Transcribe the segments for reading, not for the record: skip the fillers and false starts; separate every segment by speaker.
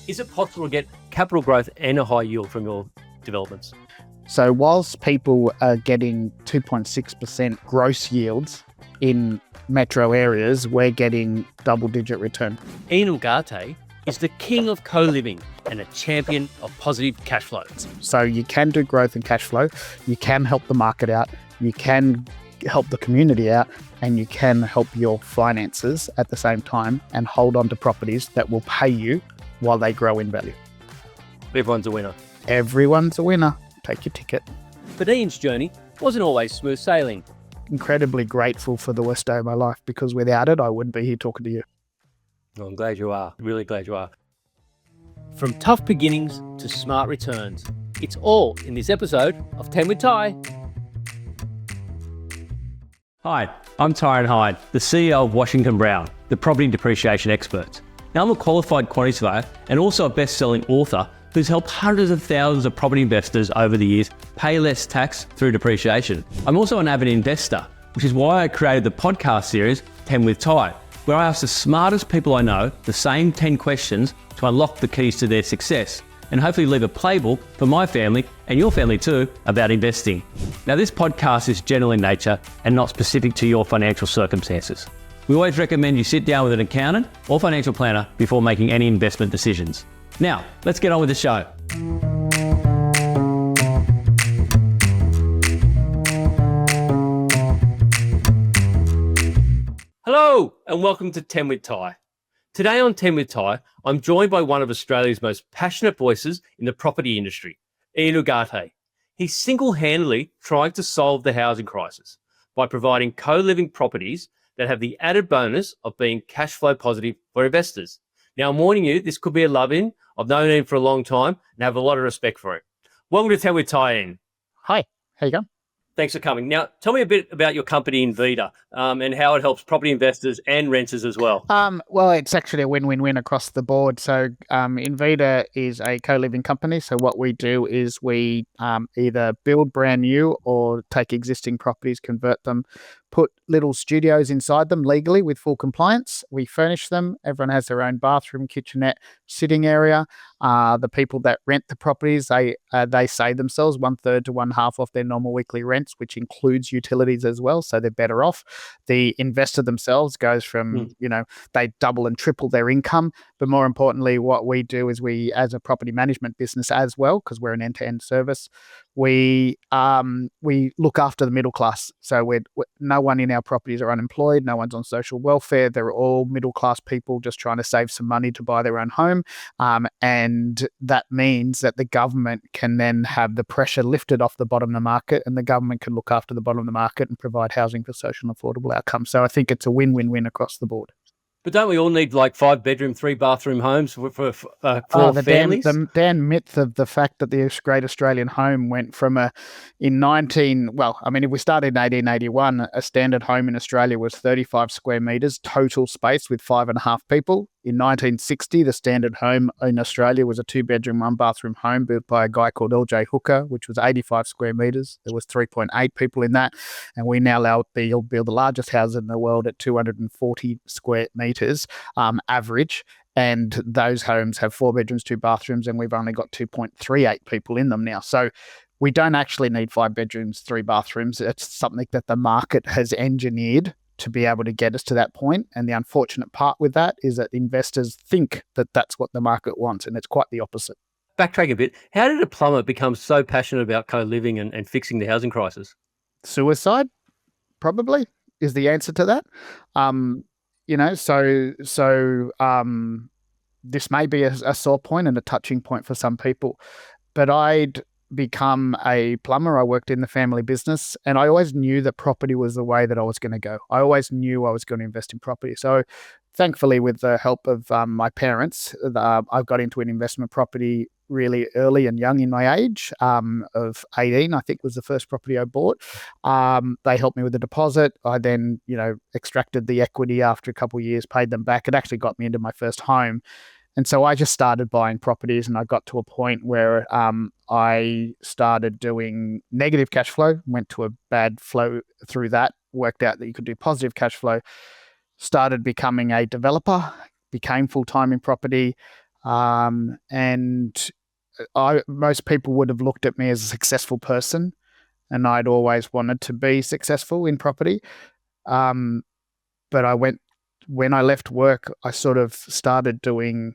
Speaker 1: Is it possible to get capital growth and a high yield from your developments?
Speaker 2: So whilst people are getting 2.6% gross yields in metro areas, we're getting double-digit return.
Speaker 1: Ian Ugarte is the king of co-living and a champion of positive cash flow.
Speaker 2: So you can do growth and cash flow, you can help the market out, you can help the community out, and you can help your finances at the same time and hold on to properties that will pay you while they grow in value.
Speaker 1: Everyone's a winner.
Speaker 2: Everyone's a winner. Take your ticket.
Speaker 1: But Ian's journey wasn't always smooth sailing.
Speaker 2: Incredibly grateful for the worst day of my life, because without it, I wouldn't be here talking to you.
Speaker 1: Well, I'm glad you are. Really glad you are. From tough beginnings to smart returns, it's all in this episode of 10 with Ty. Hi, I'm Tyron Hyde, the CEO of Washington Brown, the property depreciation experts. Now, I'm a qualified quantity surveyor and also a best-selling author who's helped hundreds of thousands of property investors over the years pay less tax through depreciation. I'm also an avid investor, which is why I created the podcast series 10 with Ty, where I ask the smartest people I know the same 10 questions to unlock the keys to their success and hopefully leave a playbook for my family and your family too about investing. Now, this podcast is general in nature and not specific to your financial circumstances. We always recommend you sit down with an accountant or financial planner before making any investment decisions. Now, let's get on with the show. Hello, and welcome to 10 with Ty. Today on 10 with Ty, I'm joined by one of Australia's most passionate voices in the property industry, Ian Ugarte. He's single-handedly trying to solve the housing crisis by providing co-living properties that have the added bonus of being cash flow positive for investors. Now, I'm warning you, this could be a love-in. I've known him for a long time and have a lot of respect for it. Welcome to 10 with Ty, Ian.
Speaker 2: Hi, how you going?
Speaker 1: Thanks for coming. Now, tell me a bit about your company, Invita, and how it helps property investors and renters as well.
Speaker 2: Well, it's actually a win-win-win across the board. So Invita is a co-living company. So what we do is we either build brand new or take existing properties, convert them, put little studios inside them legally with full compliance. We furnish them. Everyone has their own bathroom, kitchenette, sitting area. The people that rent the properties, they save themselves 1/3 to 1/2 off their normal weekly rents, which includes utilities as well. So they're better off. The investor themselves goes from, they double and triple their income. But more importantly, what we do is we, as a property management business as well, because we're an end-to-end service, we look after the middle class. So no one in our properties are unemployed. No one's on social welfare. They're all middle class people just trying to save some money to buy their own home. And that means that the government can then have the pressure lifted off the bottom of the market, and the government can look after the bottom of the market and provide housing for social and affordable outcomes. So I think it's a win-win-win across the board.
Speaker 1: But don't we all need like 5-bedroom, 3-bathroom homes for families?
Speaker 2: The damn myth of the fact that the Great Australian Home went from if we started in 1881, a standard home in Australia was 35 square metres total space with 5.5 people. In 1960, the standard home in Australia was a 2-bedroom, 1-bathroom home built by a guy called L.J. Hooker, which was 85 square metres. There was 3.8 people in that. And we now build the largest house in the world at 240 square metres average. And those homes have 4 bedrooms, 2 bathrooms, and we've only got 2.38 people in them now. So we don't actually need 5 bedrooms, 3 bathrooms. It's something that the market has engineered to be able to get us to that point. And the unfortunate part with that is that investors think that that's what the market wants, and it's quite the opposite.
Speaker 1: Backtrack a bit. How did a plumber become so passionate about co-living and fixing the housing crisis?
Speaker 2: Suicide, probably, is the answer to that. This may be a sore point and a touching point for some people, but I'd become a plumber. I worked in the family business, and I always knew that property was the way that I was going to go. I always knew I was going to invest in property. So thankfully, with the help of my parents, I got into an investment property really early and young in my age of 18, I think was the first property I bought. They helped me with the deposit. I then, extracted the equity after a couple of years, paid them back. It actually got me into my first home. And so I just started buying properties, and I got to a point where I started doing negative cash flow, went to a bad flow through that, worked out that you could do positive cash flow, started becoming a developer, became full-time in property, And most people would have looked at me as a successful person, and I'd always wanted to be successful in property. But when I left work, I sort of started doing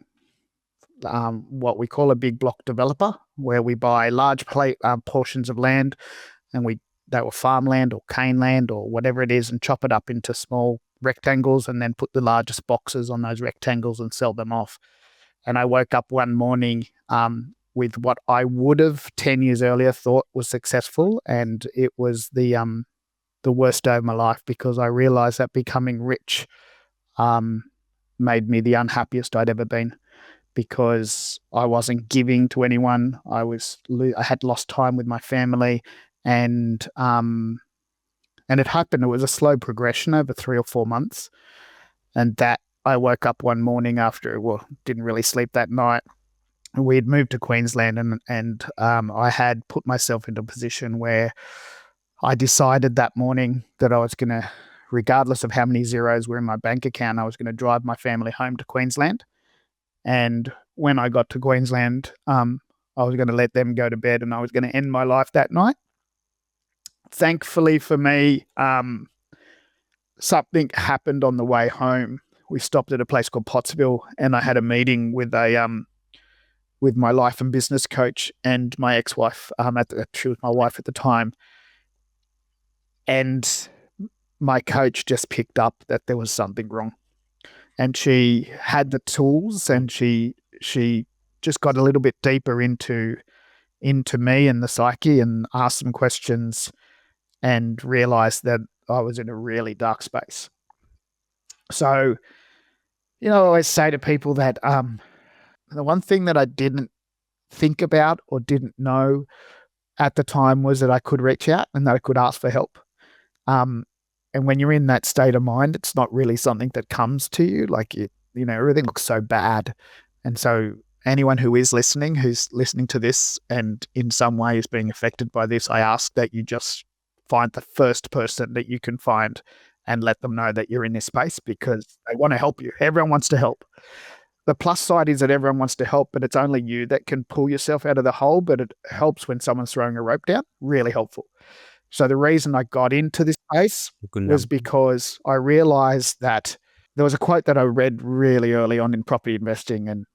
Speaker 2: what we call a big block developer, where we buy large portions of land, and they were farmland or cane land or whatever it is, and chop it up into small rectangles, and then put the largest boxes on those rectangles and sell them off. And I woke up one morning with what I would have 10 years earlier thought was successful, and it was the worst day of my life, because I realized that becoming rich made me the unhappiest I'd ever been, because I wasn't giving to anyone. I had lost time with my family, and it happened. It was a slow progression over 3 or 4 months, and that I woke up one morning after, didn't really sleep that night. We had moved to Queensland, and I had put myself into a position where I decided that morning that I was going to, regardless of how many zeros were in my bank account, I was going to drive my family home to Queensland. And when I got to Queensland, I was going to let them go to bed, and I was going to end my life that night. Thankfully for me, something happened on the way home. We stopped at a place called Pottsville, and I had a meeting with with my life and business coach and my ex-wife. She was my wife at the time, and my coach just picked up that there was something wrong, and she had the tools, and she just got a little bit deeper into me and the psyche, and asked some questions, and realized that I was in a really dark space. So, I always say to people that the one thing that I didn't think about or didn't know at the time was that I could reach out and that I could ask for help. And when you're in that state of mind, it's not really something that comes to you. Like, everything looks so bad. And so anyone who's listening to this and in some way is being affected by this, I ask that you just find the first person that you can find and let them know that you're in this space, because they want to help you. Everyone wants to help. The plus side is that everyone wants to help, but it's only you that can pull yourself out of the hole. But it helps when someone's throwing a rope down. Really helpful. So the reason I got into this space was because I realized that there was a quote that I read really early on in property investing. And,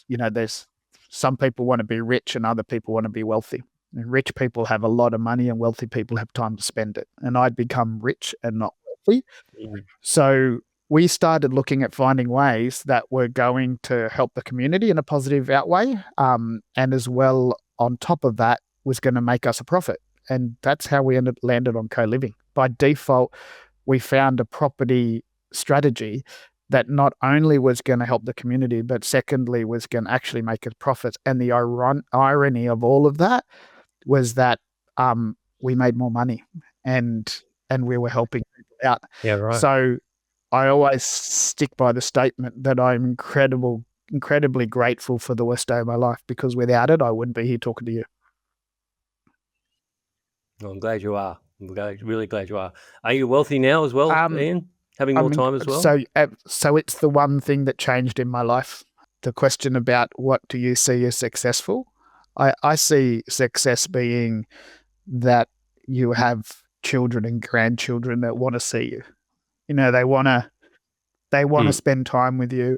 Speaker 2: there's some people want to be rich and other people want to be wealthy. And rich people have a lot of money and wealthy people have time to spend it. And I'd become rich and not wealthy. Mm-hmm. So we started looking at finding ways that were going to help the community in a positive outway. And as well, on top of that, was going to make us a profit. And that's how we landed on co-living. By default, we found a property strategy that not only was going to help the community, but secondly, was going to actually make us profits. And the irony of all of that was that we made more money, and we were helping people out.
Speaker 1: Yeah, right.
Speaker 2: So I always stick by the statement that I'm incredibly grateful for the worst day of my life, because without it, I wouldn't be here talking to you.
Speaker 1: Well, I'm glad you are. Really glad you are. Are you wealthy now as well, Ian? Having more time as well?
Speaker 2: So it's the one thing that changed in my life. The question about what do you see as successful? I see success being that you have children and grandchildren that want to see you. They want to spend time with you,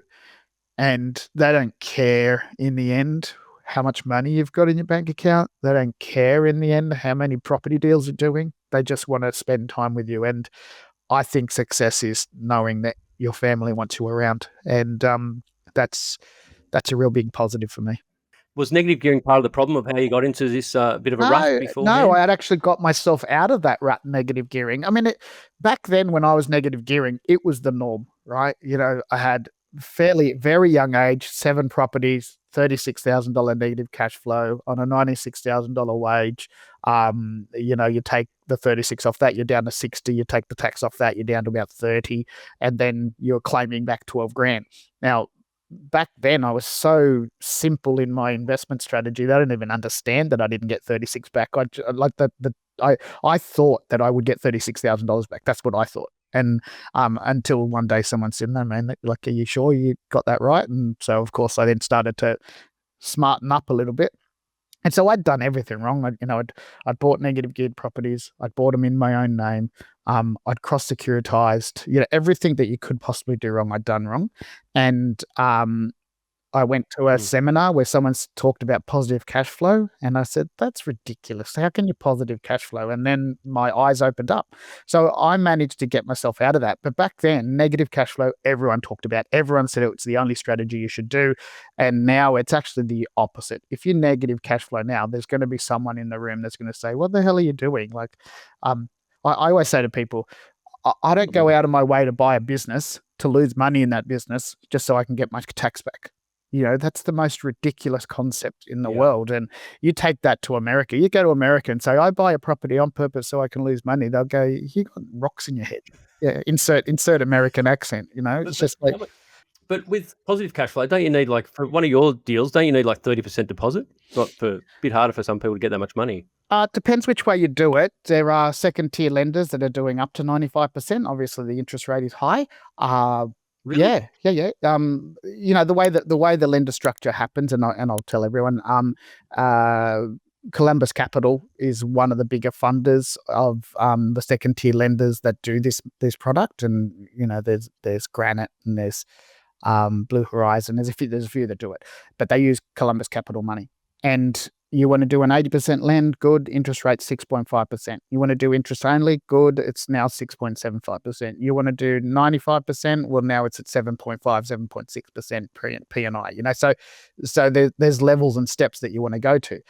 Speaker 2: and they don't care in the end how much money you've got in your bank account. They don't care in the end how many property deals you're doing. They just want to spend time with you. And I think success is knowing that your family wants you around. And that's a real big positive for me.
Speaker 1: Was negative gearing part of the problem of how you got into this bit of a rut before?
Speaker 2: No, I had actually got myself out of that rut, negative gearing. I mean, back then when I was negative gearing, it was the norm, right? I had very young age, 7 properties, $36,000 negative cash flow on a $96,000 wage. You take the 36 off that, you're down to 60. You take the tax off that, you're down to about 30, and then you're claiming back 12 grand. Now, back then I was so simple in my investment strategy that I didn't even understand that I didn't get 36 back. I thought that I would get $36,000 back. That's what I thought. And until one day someone said, "No, man, like, are you sure you got that right?" And so, of course, I then started to smarten up a little bit. And so I'd done everything wrong. I'd bought negative geared properties. I'd bought them in my own name. I'd cross securitized. Everything that you could possibly do wrong, I'd done wrong. And I went to a seminar where someone talked about positive cash flow, and I said, "That's ridiculous. How can you positive cash flow?" And then my eyes opened up. So I managed to get myself out of that. But back then, negative cash flow, everyone talked about. Everyone said it's the only strategy you should do. And now it's actually the opposite. If you're negative cash flow now, there's going to be someone in the room that's going to say, "What the hell are you doing?" Like, I always say to people, I don't go out of my way to buy a business to lose money in that business just so I can get my tax back. That's the most ridiculous concept in the world. And you take that to America. You go to America and say, "I buy a property on purpose so I can lose money." They'll go, "You got rocks in your head." Yeah, insert American accent. It's just like.
Speaker 1: But with positive cash flow, don't you need, like, for one of your deals, don't you need like 30% deposit? Not for a bit harder for some people to get that much money.
Speaker 2: It depends which way you do it. There are second-tier lenders that are doing up to 95%. Obviously, the interest rate is high.
Speaker 1: Really?
Speaker 2: Yeah. The way the lender structure happens, and I'll tell everyone. Columbus Capital is one of the bigger funders of the second-tier lenders that do this product, and there's Granite and there's Blue Horizon. There's a few that do it, but they use Columbus Capital money. And you want to do an 80% lend, good, interest rate 6.5%. You want to do interest only, good, it's now 6.75%. You want to do 95%, well, now it's at 7.5, 7.6% P&I. So there's levels and steps that you want to go to.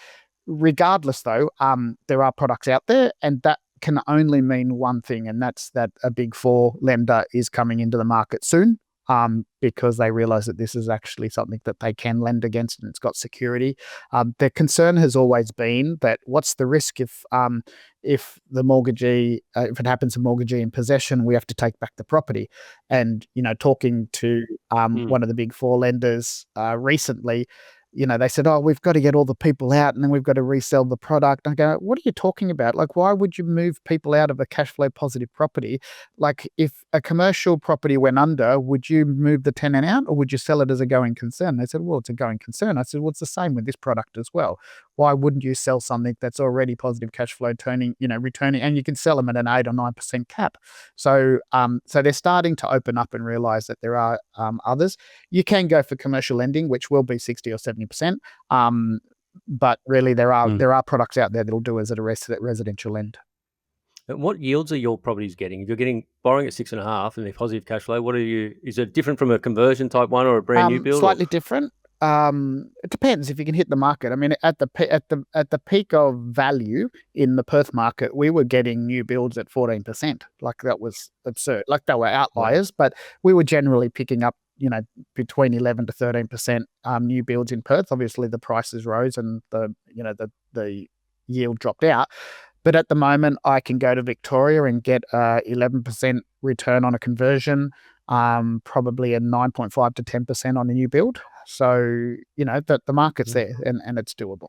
Speaker 2: Regardless, though, there are products out there, and that can only mean one thing, and that's that a Big Four lender is coming into the market soon. Because they realize that this is actually something that they can lend against, and it's got security. Their concern has always been that what's the risk if the mortgagee, if it happens to mortgagee in possession, we have to take back the property. And talking to one of the Big Four lenders recently, they said, "Oh, we've got to get all the people out, and then we've got to resell the product." I go, "What are you talking about? Like, why would you move people out of a cash flow positive property? Like, if a commercial property went under, would you move the tenant out, or would you sell it as a going concern?" They said, "Well, it's a going concern." I said, "Well, it's the same with this product as well. Why wouldn't you sell something that's already positive cash flow returning, and you can sell them at an 8 or 9% cap?" So they're starting to open up and realize that there are others. You can go for commercial lending, which will be 60 or 70%. But really, there are products out there that'll do as a residential lend.
Speaker 1: And what yields are your properties getting? If you're borrowing at 6.5 and they're positive cash flow, is it different from a conversion type one or a brand new build?
Speaker 2: Slightly different. It depends if you can hit the market. I mean, at the peak of value in the Perth market, we were getting new builds at 14%. Like, that was absurd. Like, they were outliers, but we were generally picking up between 11 to 13% new builds in Perth. Obviously, the prices rose and the yield dropped out. But at the moment, I can go to Victoria and get 11% return on a conversion, probably a 9.5 to 10% on a new build. So the market's there, and it's doable.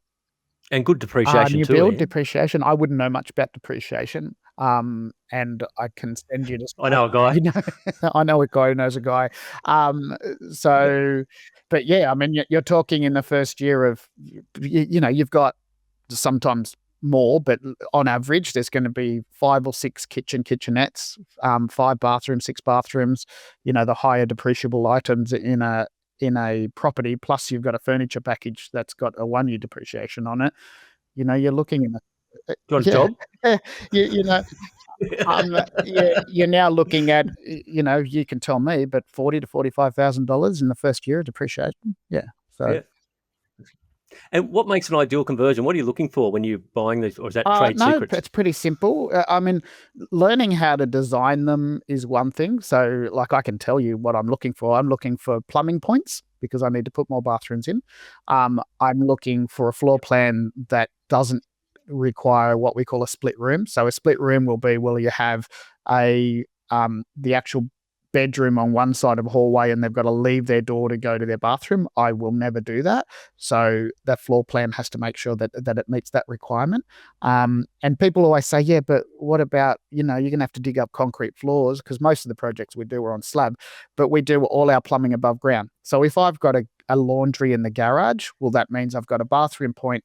Speaker 1: And good depreciation
Speaker 2: new
Speaker 1: too.
Speaker 2: Build depreciation. I wouldn't know much about depreciation. And I can send you
Speaker 1: I know a guy.
Speaker 2: I know a guy who knows a guy. But yeah, I mean, you're talking in the first year of, you've got sometimes more, but on average, there's going to be 5 or 6 kitchenettes, 5 bathrooms, 6 bathrooms. The higher depreciable items in a property. Plus, you've got a furniture package that's got a 1-year depreciation on it. You're looking in
Speaker 1: a job.
Speaker 2: You're now looking at, you can tell me, but $40,000 to $45,000 in the first year of depreciation. Yeah. So.
Speaker 1: Yeah. And what makes an ideal conversion? What are you looking for when you're buying these, or is that trade secrets?
Speaker 2: No, it's pretty simple. I mean, learning how to design them is one thing. So, like, I can tell you what I'm looking for. I'm looking for plumbing points because I need to put more bathrooms in. I'm looking for a floor plan that doesn't require what we call a split room. So a split room will be, you have the actual bedroom on one side of a hallway and they've got to leave their door to go to their bathroom. I will never do that. So that floor plan has to make sure that it meets that requirement. And people always say, yeah, but what about, you're going to have to dig up concrete floors, because most of the projects we do are on slab, but we do all our plumbing above ground. So if I've got a laundry in the garage, well, that means I've got a bathroom point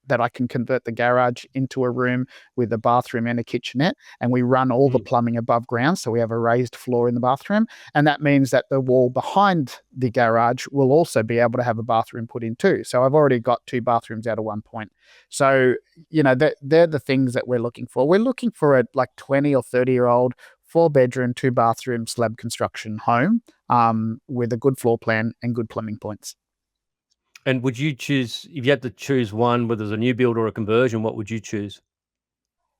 Speaker 2: that I can convert the garage into a room with a bathroom and a kitchenette, and we run all the plumbing above ground, so we have a raised floor in the bathroom, and that means that the wall behind the garage will also be able to have a bathroom put in too. So I've already got 2 bathrooms out of one point. So, they're the things that we're looking for. We're looking for a 20 or 30-year-old 4-bedroom, 2-bathroom slab construction home with a good floor plan and good plumbing points.
Speaker 1: And would you choose, if you had to choose one, whether it's a new build or a conversion, what would you choose?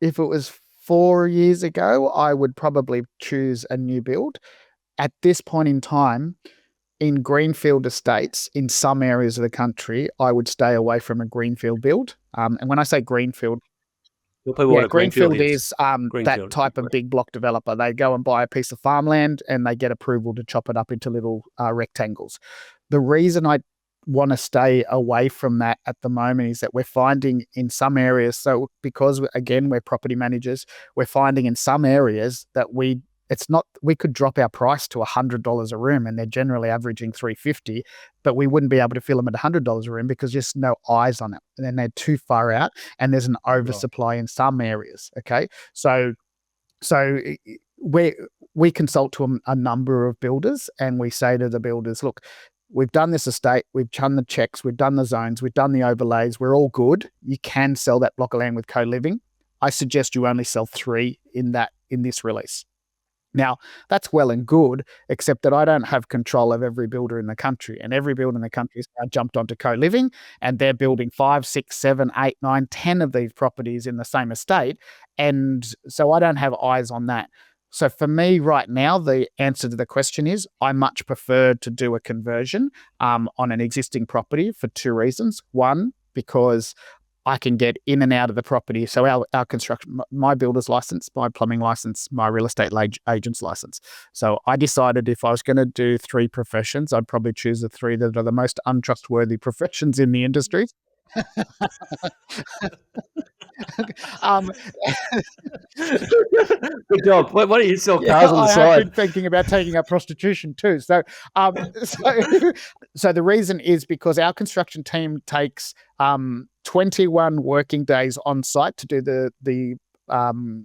Speaker 2: If it was 4 years ago, I would probably choose a new build. At this point in time, in greenfield estates, in some areas of the country, I would stay away from a greenfield build. And when I say greenfield,
Speaker 1: What a greenfield
Speaker 2: is that type of big block developer. They go and buy a piece of farmland and they get approval to chop it up into little rectangles. The reason I want to stay away from that at the moment is that we're finding in some areas, so because again we're property managers, we're finding in some areas that we could drop our price to $100 a room, and they're generally averaging $350, but we wouldn't be able to fill them at $100 a room because there's no eyes on it, and then they're too far out, and there's an oversupply in some areas. Okay, so we consult to a number of builders, and we say to the builders, look, we've done this estate, we've done the checks, we've done the zones, we've done the overlays, we're all good. You can sell that block of land with co-living. I suggest you only sell 3 in this release. Now, that's well and good, except that I don't have control of every builder in the country, and every builder in the country has now jumped onto co-living, and they're building 5, 6, 7, 8, 9, 10 of these properties in the same estate. And so I don't have eyes on that. So for me right now, the answer to the question is I much prefer to do a conversion on an existing property for 2 reasons. One, because I can get in and out of the property. So our construction, my builder's license, my plumbing license, my real estate agent's license. So I decided if I was going to do 3 professions, I'd probably choose the 3 that are the most untrustworthy professions in the industry.
Speaker 1: Good job. Why don't you sell cars on the side?
Speaker 2: I have been thinking about taking up prostitution too. So the reason is because our construction team takes 21 working days on site to do the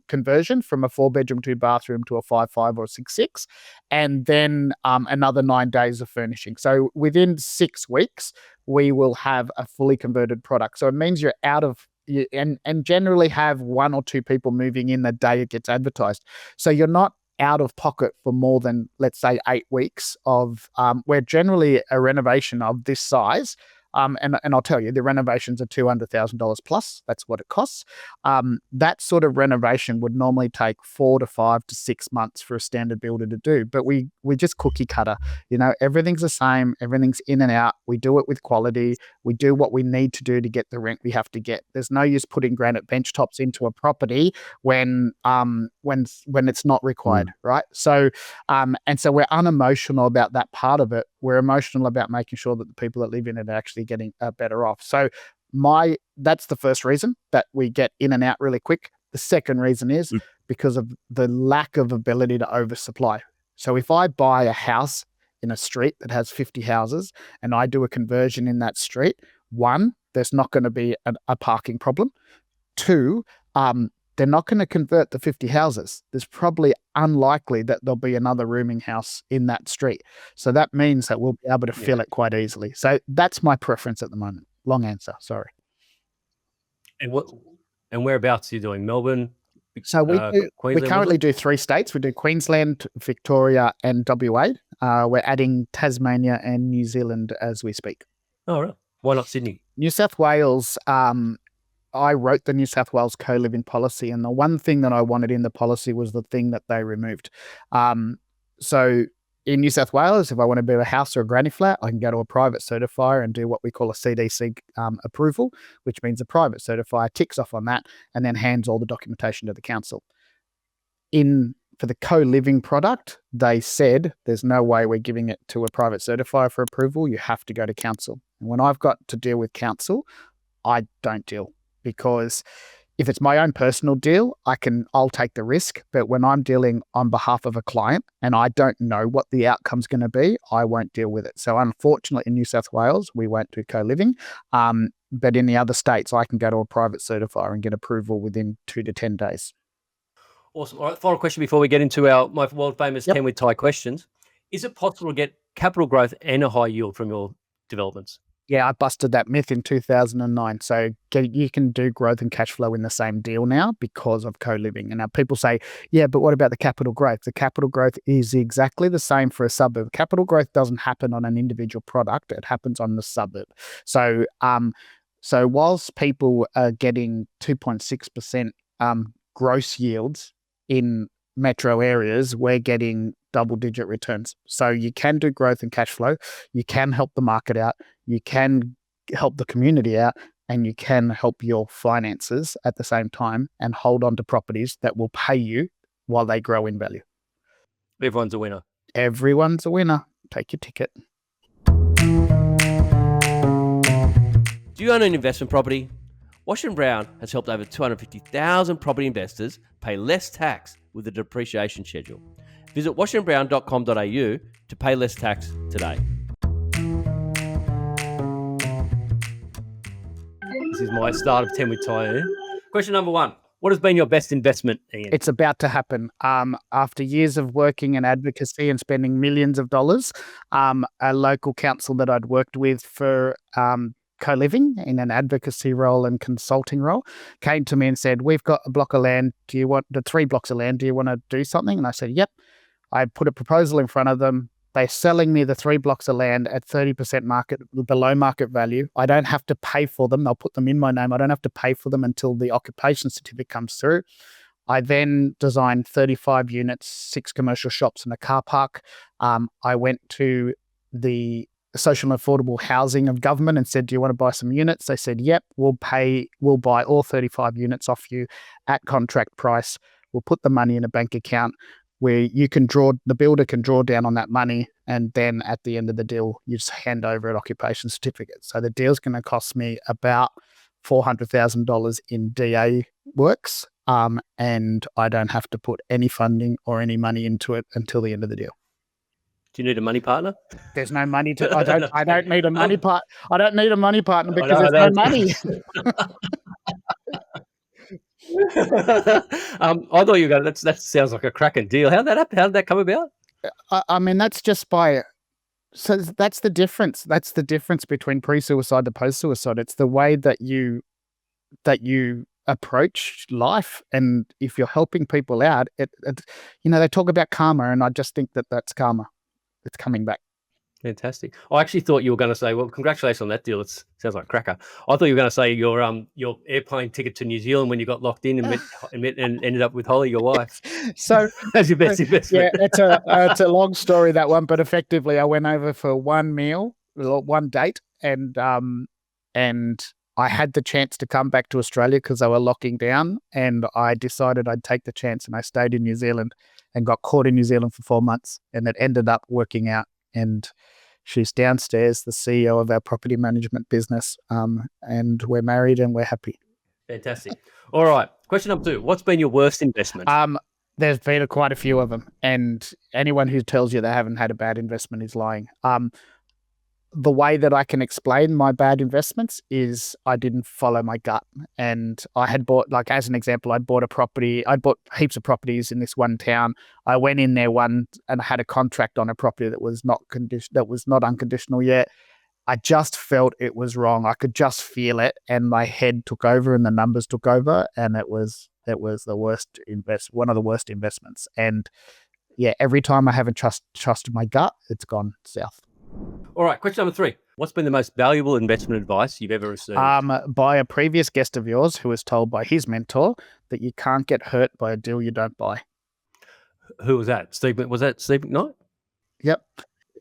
Speaker 2: conversion from a 4-bedroom, 2-bathroom to a 5.5 or 6.6, and then another 9 days of furnishing. So within 6 weeks, we will have a fully converted product. So it means you're out of and generally have 1 or 2 people moving in the day it gets advertised. So you're not out of pocket for more than, let's say, 8 weeks of where generally a renovation of this size, and I'll tell you, the renovations are $200,000 plus. That's what it costs. That sort of renovation would normally take 4 to 5 to 6 months for a standard builder to do. But we just cookie cutter. Everything's the same. Everything's in and out. We do it with quality. We do what we need to do to get the rent we have to get. There's no use putting granite bench tops into a property when it's not required, right? So and so we're unemotional about that part of it. We're emotional about making sure that the people that live in it are actually getting better off. So that's the first reason that we get in and out really quick. The second reason is because of the lack of ability to oversupply. So if I buy a house in a street that has 50 houses and I do a conversion in that street, 1, there's not going to be a parking problem. 2, they're not going to convert the 50 houses. There's probably unlikely that there'll be another rooming house in that street. So that means that we'll be able to fill it quite easily. So that's my preference at the moment. Long answer, sorry.
Speaker 1: And whereabouts are you doing? Melbourne?
Speaker 2: So we currently do 3 states. We do Queensland, Victoria, and WA. We're adding Tasmania and New Zealand as we speak.
Speaker 1: Oh, right. Why not Sydney?
Speaker 2: New South Wales, I wrote the New South Wales co-living policy, and the one thing that I wanted in the policy was the thing that they removed. So in New South Wales, if I want to build a house or a granny flat, I can go to a private certifier and do what we call a CDC approval, which means a private certifier ticks off on that and then hands all the documentation to the council. In for the co-living product, they said there's no way we're giving it to a private certifier for approval. You have to go to council. And when I've got to deal with council, I don't deal, because if it's my own personal deal, I'll take the risk. But when I'm dealing on behalf of a client and I don't know what the outcome's going to be, I won't deal with it. So unfortunately, in New South Wales, we won't do co-living. But in the other states, I can go to a private certifier and get approval within 2 to 10 days.
Speaker 1: Awesome. All right, final question before we get into my world famous 10 with Ty questions. Is it possible to get capital growth and a high yield from your developments?
Speaker 2: Yeah, I busted that myth in 2009. So you can do growth and cash flow in the same deal now because of co-living. And now people say, yeah, but what about the capital growth? The capital growth is exactly the same for a suburb. Capital growth doesn't happen on an individual product. It happens on the suburb. So, so whilst people are getting 2.6% gross yields in metro areas, we're getting double-digit returns. So you can do growth and cash flow. You can help the market out. You can help the community out, and you can help your finances at the same time and hold on to properties that will pay you while they grow in value.
Speaker 1: Everyone's a winner.
Speaker 2: Everyone's a winner. Take your ticket.
Speaker 1: Do you own an investment property? Washington Brown has helped over 250,000 property investors pay less tax with a depreciation schedule. Visit washingtonbrown.com.au to pay less tax today. This is my start of 10 with Ty. Question number 1. What has been your best investment, Ian?
Speaker 2: It's about to happen. After years of working in advocacy and spending millions of dollars, a local council that I'd worked with for co-living in an advocacy role and consulting role came to me and said, we've got a block of land. Do you want the 3 blocks of land? Do you want to do something? And I said, yep. I put a proposal in front of them. They're selling me the 3 blocks of land at 30% below market value. I don't have to pay for them. They'll put them in my name. I don't have to pay for them until the occupation certificate comes through. I then designed 35 units, 6 commercial shops and a car park. I went to the social and affordable housing of government and said, do you want to buy some units? They said, yep, we'll buy all 35 units off you at contract price. We'll put the money in a bank account where the builder can draw down on that money. And then at the end of the deal, you just hand over an occupation certificate. So the deal's going to cost me about $400,000 in DA works. And I don't have to put any funding or any money into it until the end of the deal.
Speaker 1: Do you need a money partner?
Speaker 2: There's no money I don't need a money partner. I don't need a money partner because there's no money.
Speaker 1: I thought you were going, that sounds like a cracking deal. How did that come about?
Speaker 2: I mean, that's just so that's the difference. That's the difference between pre-suicide to post-suicide. It's the way that you approach life. And if you're helping people out, they talk about karma, and I just think that that's karma. It's coming back.
Speaker 1: Fantastic. I actually thought you were going to say, well, congratulations on that deal. It sounds like a cracker. I thought you were going to say your airplane ticket to New Zealand when you got locked in and ended up with Holly, your wife. So that's your best investment.
Speaker 2: Yeah, it's a long story, that one, but effectively I went over for one meal, one date, and I had the chance to come back to Australia because they were locking down, and I decided I'd take the chance, and I stayed in New Zealand and got caught in New Zealand for 4 months, and it ended up working out. And she's downstairs, the CEO of our property management business, and we're married and we're happy.
Speaker 1: Fantastic. All right. Question number 2. What's been your worst investment?
Speaker 2: There's been quite a few of them, and anyone who tells you they haven't had a bad investment is lying. The way that I can explain my bad investments is I didn't follow my gut. And I had bought, like as an example, I'd bought heaps of properties in this one town. I went in there and I had a contract on a property that was not unconditional yet. I just felt it was wrong. I could just feel it, and my head took over and the numbers took over, and it was the worst one of the worst investments. And yeah, every time I haven't trusted my gut, it's gone south.
Speaker 1: All right, question number 3. What's been the most valuable investment advice you've ever received?
Speaker 2: By a previous guest of yours who was told by his mentor that you can't get hurt by a deal you don't buy.
Speaker 1: Who was that? Steve? Was that Steve McKnight?
Speaker 2: Yep.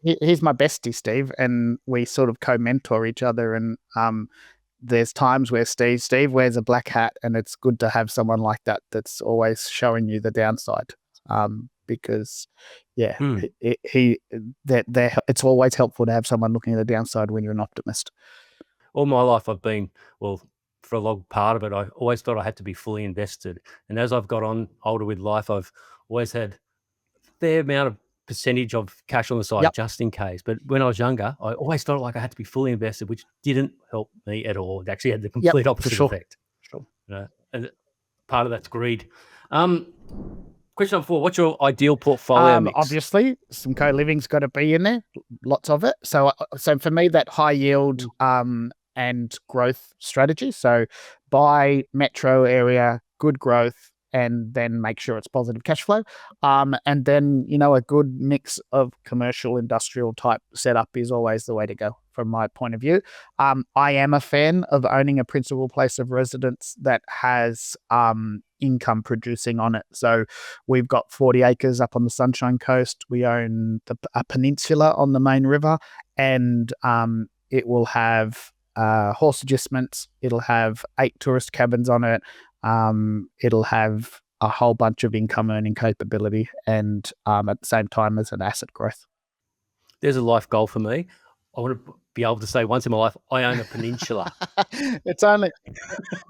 Speaker 2: He's my bestie, Steve, and we sort of co-mentor each other. And there's times where Steve wears a black hat, and it's good to have someone like that that's always showing you the downside. because yeah,
Speaker 1: Hmm.
Speaker 2: it's always helpful to have someone looking at the downside when you're an optimist.
Speaker 1: All my life I've been, well, for a long part of it, I always thought I had to be fully invested. And as I've got on older with life, I've always had a fair amount of percentage of cash on the side just in case. But when I was younger, I always felt like I had to be fully invested, which didn't help me at all. It actually had the complete opposite effect.
Speaker 2: Sure.
Speaker 1: And part of that's greed. Question number 4, what's your ideal portfolio mix?
Speaker 2: Obviously, some co-living's got to be in there, lots of it. So for me, that high yield and growth strategy. So buy metro area, good growth, and then make sure it's positive cash flow. And then, a good mix of commercial, industrial type setup is always the way to go from my point of view. I am a fan of owning a principal place of residence that has income producing on it. So we've got 40 acres up on the Sunshine Coast. We own a peninsula on the main river, and it will have horse adjustments. It'll have 8 tourist cabins on it. It'll have a whole bunch of income earning capability, and at the same time as an asset growth.
Speaker 1: There's a life goal for me. I want to be able to say once in my life, I own a peninsula.
Speaker 2: It's only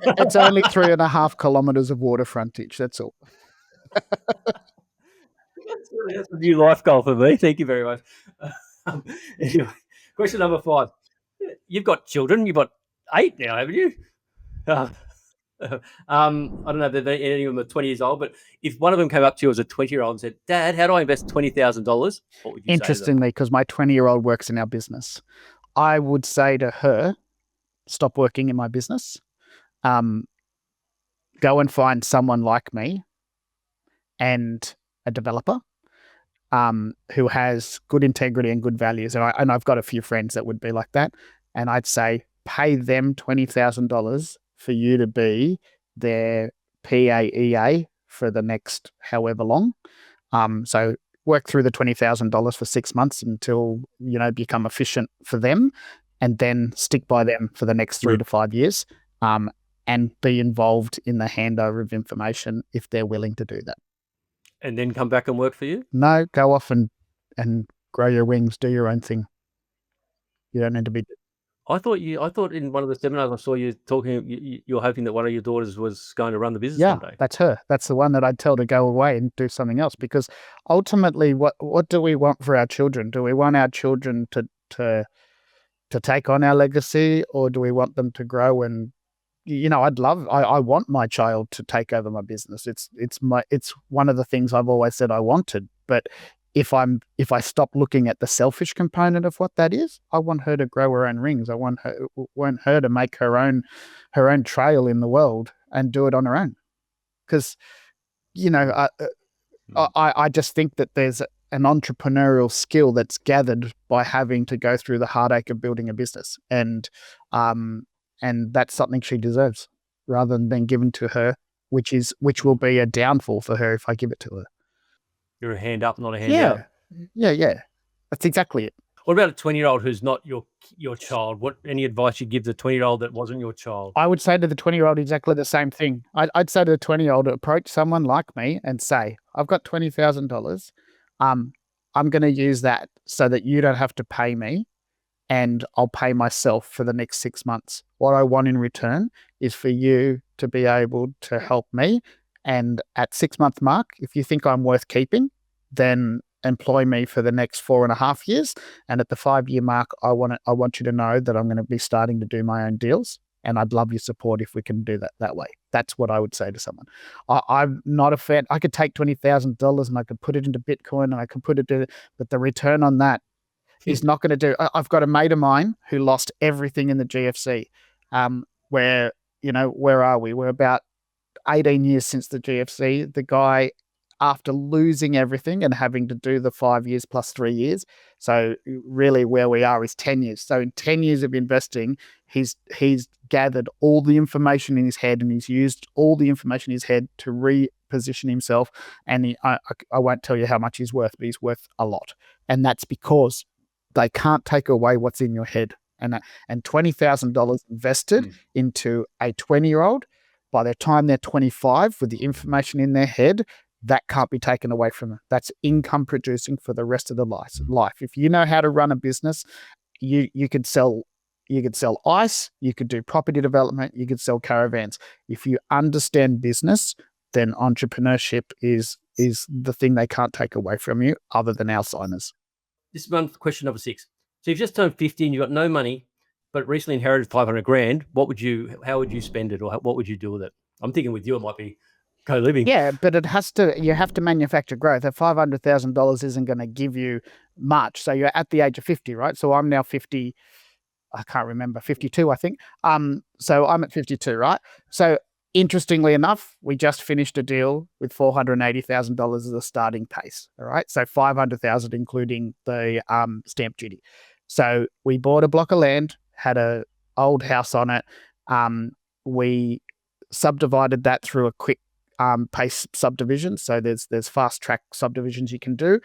Speaker 2: 3.5 kilometers of water frontage. That's all.
Speaker 1: That's a new life goal for me. Thank you very much. Anyway, question number 5. You've got children. You've got 8 now, haven't you? I don't know if any of them are 20 years old, but if one of them came up to you as a 20-year-old and said, "Dad, how do I invest $20,000?" What would you say?
Speaker 2: Interestingly, because my 20-year-old works in our business, I would say to her, stop working in my business. Go and find someone like me and a developer who has good integrity and good values. And I've got a few friends that would be like that. And I'd say, pay them $20,000 for you to be their PAEA for the next however long. So work through the $20,000 for 6 months until, become efficient for them, and then stick by them for the next 3 to 5 years, and be involved in the handover of information if they're willing to do that.
Speaker 1: And then come back and work for you?
Speaker 2: No, go off and grow your wings, do your own thing. You don't need to be...
Speaker 1: I thought in one of the seminars I saw you talking, you're hoping that one of your daughters was going to run the business one day.
Speaker 2: That's her. That's the one that I'd tell to go away and do something else, because ultimately, what do we want for our children? Do we want our children to take on our legacy, or do we want them to grow and, I want my child to take over my business. It's one of the things I've always said I wanted. But if I stop looking at the selfish component of what that is, I want her to grow her own rings. I want her to make her own trail in the world and do it on her own. Because, I just think that there's an entrepreneurial skill that's gathered by having to go through the heartache of building a business. And that's something she deserves, rather than being given to her, which will be a downfall for her if I give it to her.
Speaker 1: You're a hand up, not a hand out.
Speaker 2: Yeah. That's exactly it.
Speaker 1: What about a 20-year-old who's not your child? Any advice you give the 20-year-old that wasn't your child?
Speaker 2: I would say to the 20-year-old exactly the same thing. I'd say to the 20-year-old, approach someone like me and say, I've got $20,000. I'm going to use that so that you don't have to pay me, and I'll pay myself for the next 6 months. What I want in return is for you to be able to help me. And at 6-month mark, if you think I'm worth keeping, then employ me for the next 4.5 years. And at the 5-year mark, I want you to know that I'm going to be starting to do my own deals. And I'd love your support if we can do that way. That's what I would say to someone. I'm not a fan. I could take $20,000 and I could put it into Bitcoin, and I could put it to, but the return on that is not going to do. I've got a mate of mine who lost everything in the GFC. Where are we? We're about 18 years since the GFC. The guy, after losing everything and having to do the 5 years plus 3 years, so really where we are is 10 years. So in 10 years of investing, he's gathered all the information in his head, and he's used all the information in his head to reposition himself. And I won't tell you how much he's worth, but he's worth a lot. And that's because they can't take away what's in your head. And $20,000 invested into a 20-year-old, by the time they're 25, with the information in their head, that can't be taken away from them. That's income producing for the rest of the life. If you know how to run a business, you could sell ice, you could do property development, you could sell caravans. If you understand business, then entrepreneurship is the thing they can't take away from you, other than Alzheimer's.
Speaker 3: This is question number 6. So you've just turned 50 and you've got no money, but recently inherited 500 grand. How would you spend it, or what would you do with it? I'm thinking with you, it might be co-living.
Speaker 2: Yeah, but you have to manufacture growth. That $500,000 isn't going to give you much. So you're at the age of 50, right? So I'm now 50. I can't remember, 52, I think. So I'm at 52, right? So interestingly enough, we just finished a deal with $480,000 as a starting pace. All right. So 500,000, including the stamp duty. So we bought a block of land, had a old house on it. We subdivided that through a quick pace subdivision. So there's fast track subdivisions you can do.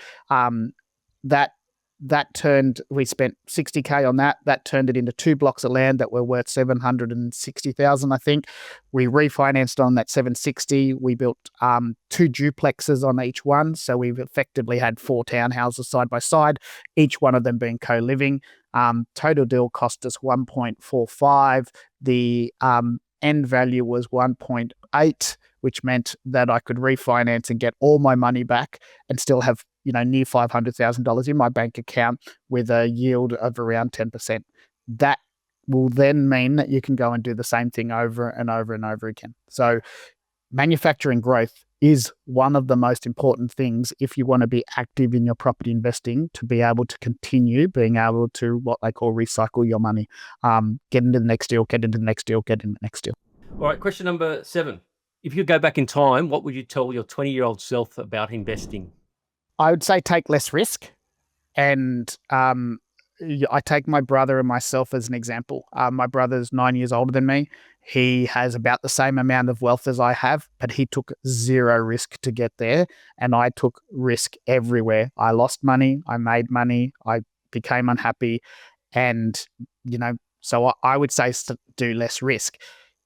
Speaker 2: We spent $60,000 on that. That turned it into 2 blocks of land that were worth $760,000, I think. We refinanced on that $760,000. We built 2 duplexes on each one. So we've effectively had 4 townhouses side by side, each one of them being co-living. Total deal cost us $1.45. The end value was $1.8, which meant that I could refinance and get all my money back and still have near $500,000 in my bank account with a yield of around 10%. That will then mean that you can go and do the same thing over and over and over again. So manufacturing growth is one of the most important things if you want to be active in your property investing, to be able to continue being able to what they call recycle your money. Get into the next deal, get into the next deal, get into the next deal.
Speaker 3: All right, question number 7. If you could go back in time, what would you tell your 20-year-old self about investing?
Speaker 2: I would say take less risk. And I take my brother and myself as an example. My brother's 9 years older than me. He has about the same amount of wealth as I have, but he took zero risk to get there. And I took risk everywhere. I lost money. I made money. I became unhappy. And, so I would say do less risk.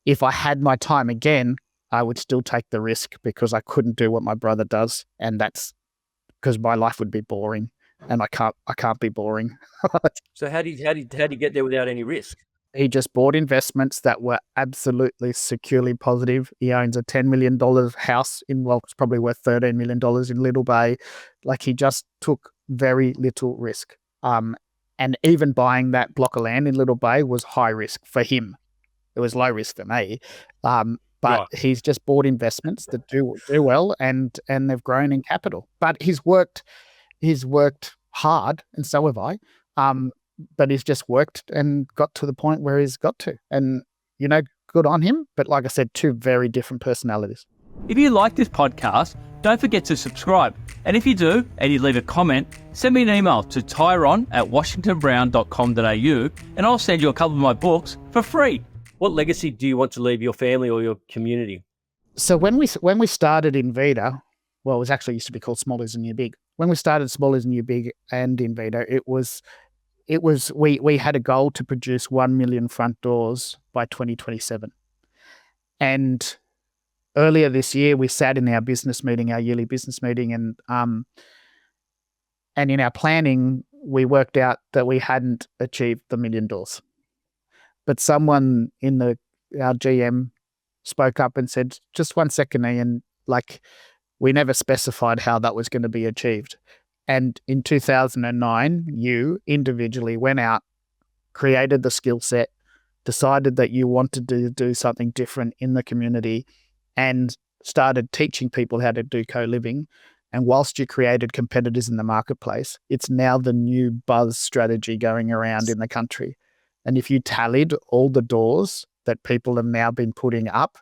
Speaker 2: If I had my time again, I would still take the risk because I couldn't do what my brother does. And that's because my life would be boring, and I can't be boring.
Speaker 3: So how did you get there without any risk?
Speaker 2: He just bought investments that were absolutely securely positive. He owns a $10 million house it's probably worth $13 million in Little Bay. Like, he just took very little risk. And even buying that block of land in Little Bay was high risk for him. It was low risk for me. But he's just bought investments that do well, and they've grown in capital. But he's worked hard, and so have I. But he's just worked and got to the point where he's got to. And, good on him. But like I said, 2 very different personalities.
Speaker 1: If you like this podcast, don't forget to subscribe. And if you do, and you leave a comment, send me an email to tyron@washingtonbrown.com.au, and I'll send you a couple of my books for free.
Speaker 3: What legacy do you want to leave your family or your community?
Speaker 2: So when we started Invita, well, it was actually used to be called Small is the New Big. When we started Small is the New Big and Invita, we had a goal to produce 1 million front doors by 2027. And earlier this year, we sat in our yearly business meeting, and in our planning, we worked out that we hadn't achieved the 1 million doors. But someone in our GM spoke up and said, just 1 second, Ian, we never specified how that was going to be achieved. And in 2009, you individually went out, created the skill set, decided that you wanted to do something different in the community, and started teaching people how to do co-living. And whilst you created competitors in the marketplace, it's now the new buzz strategy going around in the country. And if you tallied all the doors that people have now been putting up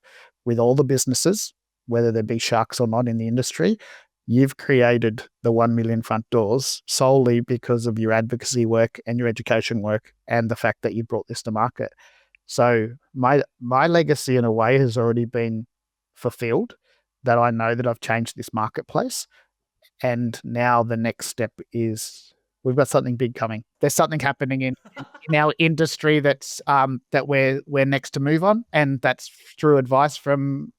Speaker 2: with all the businesses, whether they be sharks or not in the industry, you've created the 1 million front doors solely because of your advocacy work and your education work and the fact that you brought this to market. So my legacy in a way has already been fulfilled, that I know that I've changed this marketplace. And now the next step is we've got something big coming. There's something happening in our industry that's that we're next to move on, and that's through advice from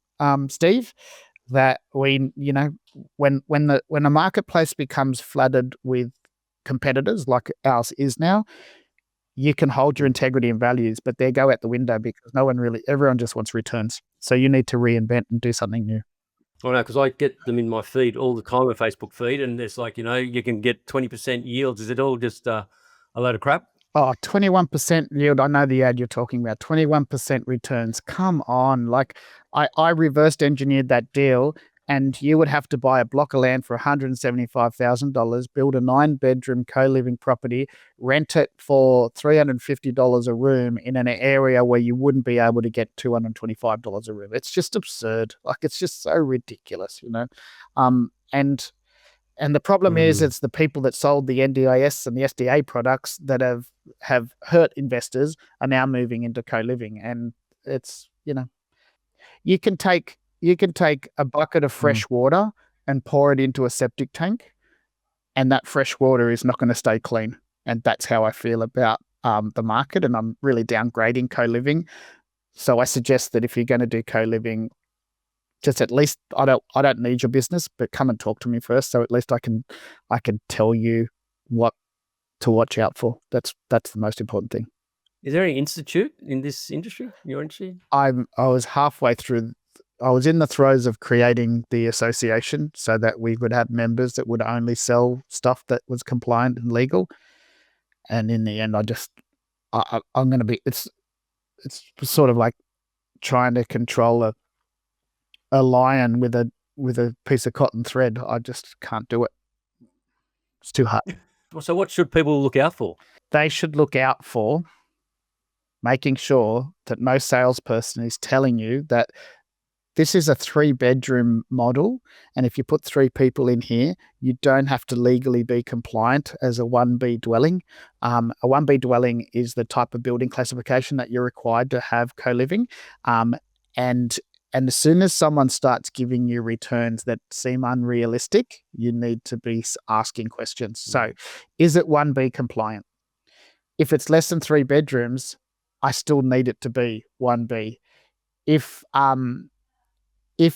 Speaker 2: Steve, that when the marketplace becomes flooded with competitors like ours is now, you can hold your integrity and values, but they go out the window because everyone just wants returns. So you need to reinvent and do something new.
Speaker 3: I know, because I get them in my feed all the time, a Facebook feed, and it's like, you can get 20% yields. Is it all just a load of crap?
Speaker 2: Oh, 21% yield. I know the ad you're talking about. 21% returns. Come on. Like I reversed engineered that deal, and you would have to buy a block of land for $175,000, build a 9-bedroom co-living property, rent it for $350 a room in an area where you wouldn't be able to get $225 a room. It's just absurd. Like, it's just so ridiculous, And the problem is, it's the people that sold the NDIS and the SDA products that have hurt investors are now moving into co-living. And it's, you can take a bucket of fresh water and pour it into a septic tank, and that fresh water is not going to stay clean. And that's how I feel about the market. And I'm really downgrading co-living. So I suggest that if you're going to do co-living, just at least, I don't need your business, but come and talk to me first. So at least I can tell you what to watch out for. That's the most important thing.
Speaker 3: Is there any institute in this industry, your industry?
Speaker 2: I was halfway through. I was in the throes of creating the association so that we would have members that would only sell stuff that was compliant and legal. And in the end, I'm going to be. It's sort of like trying to control a lion with a piece of cotton thread. I just can't do it. It's too hard.
Speaker 3: So what should people look out for?
Speaker 2: They should look out for making sure that no salesperson is telling you that this is a 3-bedroom model, and if you put 3 people in here, you don't have to legally be compliant as a 1B dwelling. A 1B dwelling is the type of building classification that you're required to have co-living. And as soon as someone starts giving you returns that seem unrealistic, you need to be asking questions. So, is it 1B compliant? If it's less than 3 bedrooms, I still need it to be 1B. If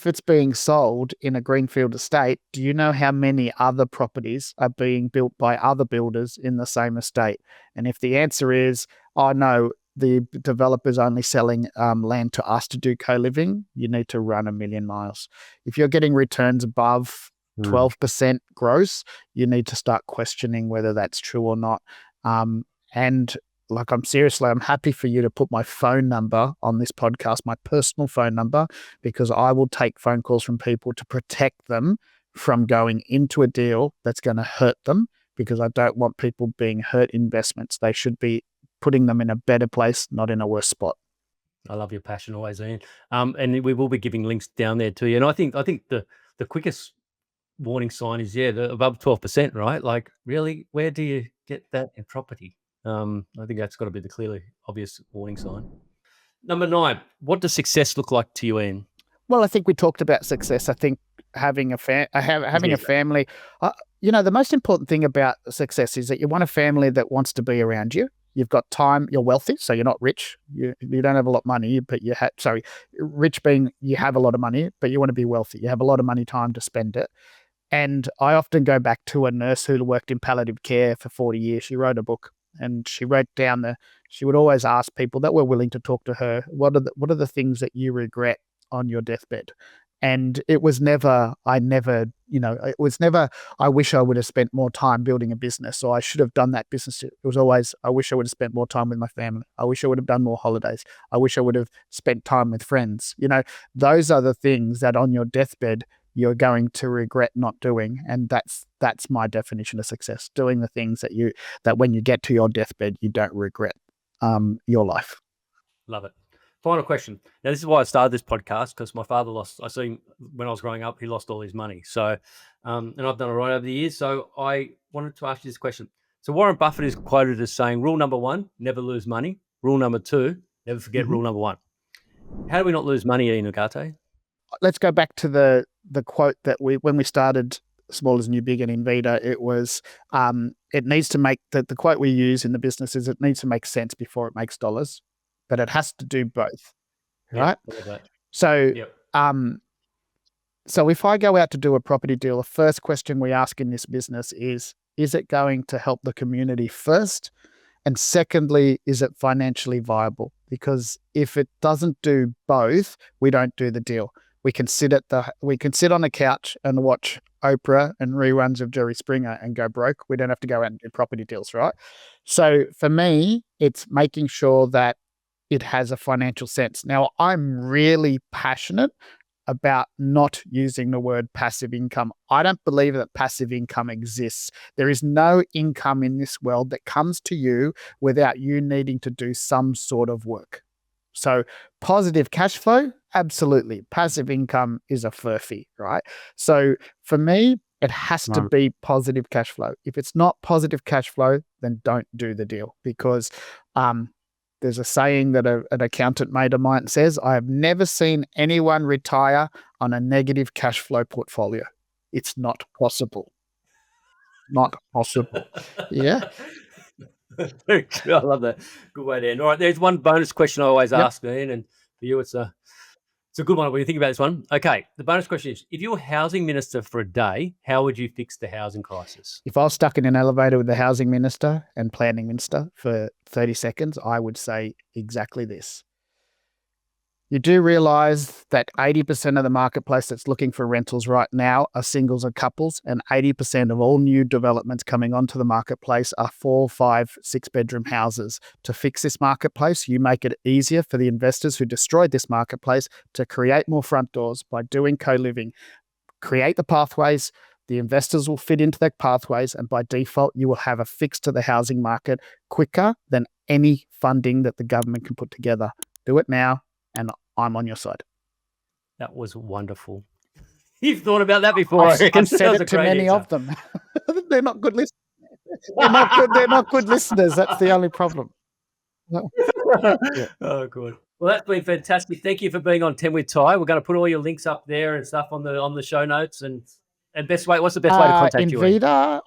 Speaker 2: it's being sold in a greenfield estate, do you know how many other properties are being built by other builders in the same estate? And if the answer is, oh no, the developer's only selling land to us to do co-living, you need to run a million miles. If you're getting returns above 12% gross, you need to start questioning whether that's true or not. And like, I'm happy for you to put my phone number on this podcast, my personal phone number, because I will take phone calls from people to protect them from going into a deal that's going to hurt them, because I don't want people being hurt investments. They should be putting them in a better place, not in a worse spot.
Speaker 3: I love your passion always, Ian. And we will be giving links down there to you. And I think the quickest warning sign is, the above 12%, right? Like, really, where do you get that in property? I think that's got to be the clearly obvious warning sign. Number 9, what does success look like to you, Ian?
Speaker 2: Well, I think we talked about success. I think having a family, the most important thing about success is that you want a family that wants to be around you. You've got time, you're wealthy, so you're not rich. You don't have a lot of money, but rich being you have a lot of money, but you want to be wealthy. You have a lot of money, time to spend it. And I often go back to a nurse who worked in palliative care for 40 years. She wrote a book, and she wrote down she would always ask people that were willing to talk to her, what are the things that you regret on your deathbed? And it was never, I wish I would have spent more time building a business, or I should have done that business. It was always, I wish I would have spent more time with my family. I wish I would have done more holidays. I wish I would have spent time with friends. Those are the things that on your deathbed, you're going to regret not doing. And that's my definition of success, doing the things that when you get to your deathbed, you don't regret your life.
Speaker 3: Love it. Final question. Now, this is why I started this podcast, because my father I seen when I was growing up, he lost all his money. So, and I've done all right over the years. So I wanted to ask you this question. So Warren Buffett is quoted as saying, rule number 1, never lose money. Rule number 2, never forget rule number 1. How do we not lose money, Ian Ugarte?
Speaker 2: Let's go back to the quote that when we started Small is New Big and Invita, it was, it needs to make, the quote we use in the business is, it needs to make sense before it makes dollars. But it has to do both, right?
Speaker 3: Yep,
Speaker 2: so So if I go out to do a property deal, the first question we ask in this business is it going to help the community first? And secondly, is it financially viable? Because if it doesn't do both, we don't do the deal. We can sit on a couch and watch Oprah and reruns of Jerry Springer and go broke. We don't have to go out and do property deals, right? So for me, it's making sure that it has a financial sense. Now, I'm really passionate about not using the word passive income. I don't believe that passive income exists. There is no income in this world that comes to you without you needing to do some sort of work. So positive cash flow, absolutely. Passive income is a furphy, right? So for me, it has to be positive cash flow. If it's not positive cash flow, then don't do the deal, because there's a saying that an accountant mate of mine says, I have never seen anyone retire on a negative cash flow portfolio. It's not possible. Not possible. Yeah.
Speaker 3: Very good. I love that. Good way to end. All right, there's one bonus question I always ask, Ian, and for you, it's a good one when you think about this one. Okay, the bonus question is, if you were housing minister for a day, how would you fix the housing crisis?
Speaker 2: If I was stuck in an elevator with the housing minister and planning minister for 30 seconds, I would say exactly this. You do realise that 80% of the marketplace that's looking for rentals right now are singles and couples, and 80% of all new developments coming onto the marketplace are 4, 5, 6-bedroom houses. To fix this marketplace, you make it easier for the investors who destroyed this marketplace to create more front doors by doing co-living. Create the pathways. The investors will fit into their pathways, and by default, you will have a fix to the housing market quicker than any funding that the government can put together. Do it now, and I'm on your side.
Speaker 3: That was wonderful. You've thought about that before.
Speaker 2: I've said it to many of them. They're not good listeners. They're not good listeners. That's the only problem.
Speaker 3: Oh, good. Well, that's been fantastic. Thank you for being on 10 with Ty. We're going to put all your links up there and stuff on the show notes. And best way, what's the best way to contact you?
Speaker 2: Invida,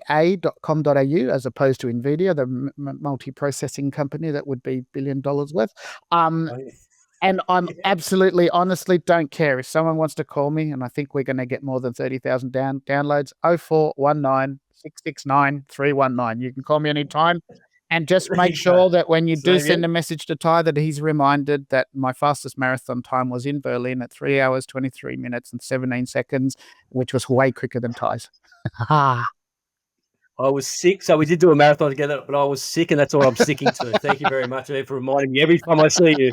Speaker 2: invida.com.au, as opposed to Nvidia, the multi-processing company that would be $1 billion worth. And I'm absolutely, honestly, don't care. If someone wants to call me, and I think we're going to get more than 30,000 downloads, 0419 669 319. You can call me anytime. And just make sure that when you do send a message to Ty, that he's reminded that my fastest marathon time was in Berlin at 3 hours, 23 minutes and 17 seconds, which was way quicker than Ty's.
Speaker 3: I was sick, so we did do a marathon together, but I was sick, and that's all I'm sticking to. Thank you very much for reminding me every time I see you.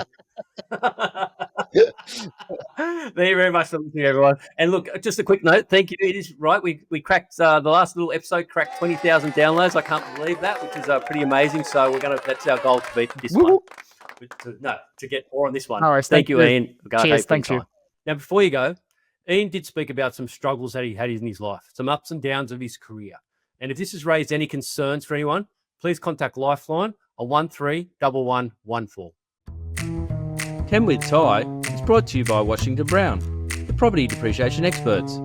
Speaker 3: Thank you very much for listening, everyone. And look, just a quick note. Thank you. It is right. We cracked the last little episode, cracked 20,000 downloads. I can't believe that, which is pretty amazing. So that's our goal to beat this one. To get more on this one.
Speaker 2: All right,
Speaker 3: thank you, Ian.
Speaker 2: Cheers. Thank you.
Speaker 3: Now, before you go, Ian did speak about some struggles that he had in his life, some ups and downs of his career. And if this has raised any concerns for anyone, please contact Lifeline on 131114.
Speaker 1: 10 with Ty is brought to you by Washington Brown, the property depreciation experts.